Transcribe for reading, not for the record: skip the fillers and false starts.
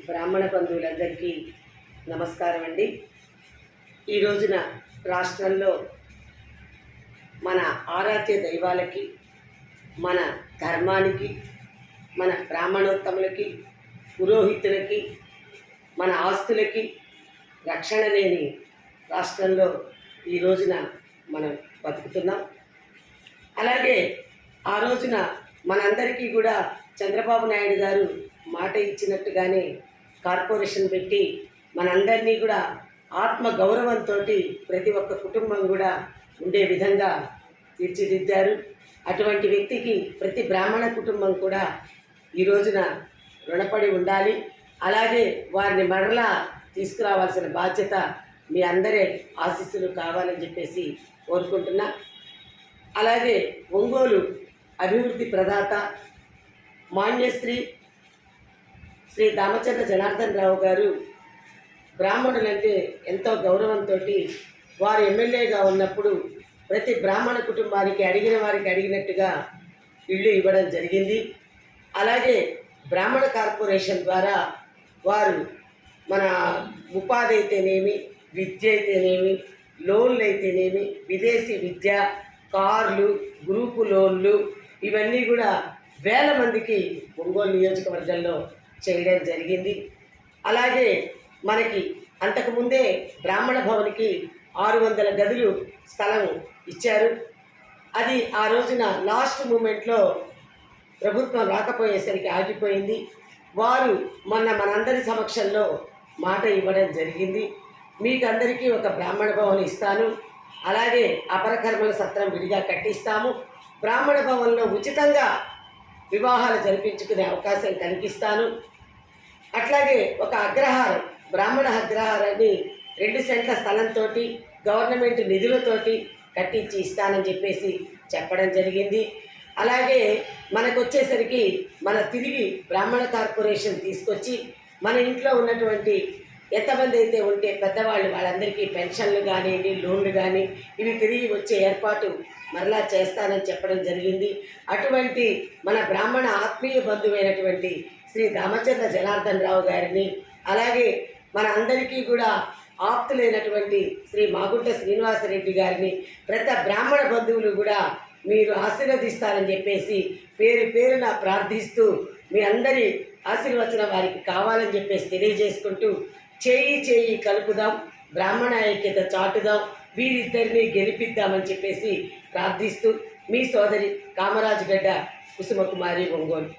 బ్రాహ్మణ బంధువులందరికీ నమస్కారం అండి. ఈ రోజున రాష్ట్రంలో మన ఆరాధ్య దైవాలకి, మన ధర్మానికి, మన బ్రాహ్మణోత్తములకి, పురోహితులకి, మన ఆస్తులకి రక్షణ లేని రాష్ట్రంలో ఈ రోజున మనం బతుకుతున్నాం. అలాగే ఆ రోజున మనందరికీ కూడా చంద్రబాబు నాయుడు గారు మాట ఇచ్చినట్టుగానే కార్పొరేషన్ పెట్టి మనందరినీ కూడా ఆత్మ గౌరవంతో ప్రతి ఒక్క కుటుంబం కూడా ఉండే విధంగా తీర్చిదిద్దారు. అటువంటి వ్యక్తికి ప్రతి బ్రాహ్మణ కుటుంబం కూడా ఈ రోజున రుణపడి ఉండాలి. అలాగే వారిని మరలా తీసుకురావాల్సిన బాధ్యత మీ అందరి ఆశీస్సులు కావాలని చెప్పేసి కోరుకుంటున్నా. అలాగే ఒంగోలు అభివృద్ధి ప్రదాత మాన్యశ్రీ శ్రీ దామచర్ల జనార్దన్ రావు గారు బ్రాహ్మణులంటే ఎంతో గౌరవంతో వారు ఎమ్మెల్యేగా ఉన్నప్పుడు ప్రతి బ్రాహ్మణ కుటుంబానికి అడిగిన వారికి అడిగినట్టుగా ఇళ్ళు ఇవ్వడం జరిగింది. అలాగే బ్రాహ్మణ కార్పొరేషన్ ద్వారా వారు మన ఉపాధి అయితేనేమి, విద్య అయితేనేమి, లోన్లు అయితేనేమి, విదేశీ విద్య, కార్లు, గ్రూపు లోన్లు ఇవన్నీ కూడా వేల మందికి ఒంగోలు నియోజకవర్గంలో చేయడం జరిగింది. అలాగే మనకి అంతకుముందే బ్రాహ్మణ భవన్కి 600 గదులు స్థలం ఇచ్చారు. అది ఆ రోజున లాస్ట్ మూమెంట్లో ప్రభుత్వం రాకపోయేసరికి ఆగిపోయింది. వారు మనందరి సమక్షంలో మాట ఇవ్వడం జరిగింది. మీకు అందరికీ ఒక బ్రాహ్మణ భవన్ ఇస్తాను, అలాగే అపరకర్మల సత్రం విడిగా కట్టిస్తాము, బ్రాహ్మణ భవన్లో ఉచితంగా వివాహాలు జరిపించుకునే అవకాశం కల్పిస్తాను. అట్లాగే ఒక అగ్రహారం, బ్రాహ్మణ అగ్రహారాన్ని 2 సెంట్ల స్థలంతో గవర్నమెంట్ నిధులతోటి కట్టించి ఇస్తానని చెప్పేసి చెప్పడం జరిగింది. అలాగే మనకు వచ్చేసరికి తిరిగి బ్రాహ్మణ కార్పొరేషన్ తీసుకొచ్చి మన ఇంట్లో ఉన్నటువంటి ఎంతమంది అయితే ఉంటే పెద్దవాళ్ళు వాళ్ళందరికీ పెన్షన్లు కానివ్వండి, లోన్లు కానీ ఇవి తిరిగి వచ్చే ఏర్పాటు మరలా చేస్తానని చెప్పడం జరిగింది. అటువంటి మన బ్రాహ్మణ ఆత్మీయ బంధువైనటువంటి శ్రీ దామచర్ల జనార్దన్ రావు గారిని, అలాగే మన అందరికీ కూడా ఆప్తులైనటువంటి శ్రీ మాగుంట శ్రీనివాసరెడ్డి గారిని ప్రతి బ్రాహ్మణ బంధువులు కూడా మీరు ఆశీర్వదిస్తారని చెప్పేసి పేరు పేరున ప్రార్థిస్తూ మీ అందరి ఆశీర్వచనం వారికి కావాలని చెప్పేసి తెలియజేసుకుంటూ చేయి కలుపుదాం, బ్రాహ్మణ ఐక్యత చాటుదాం, వీరిద్దరిని గెలిపిద్దామని చెప్పేసి ప్రార్థిస్తూ మీ సోదరి కామరాజు గడ్డ కుసుమకుమారి ఒంగోలు.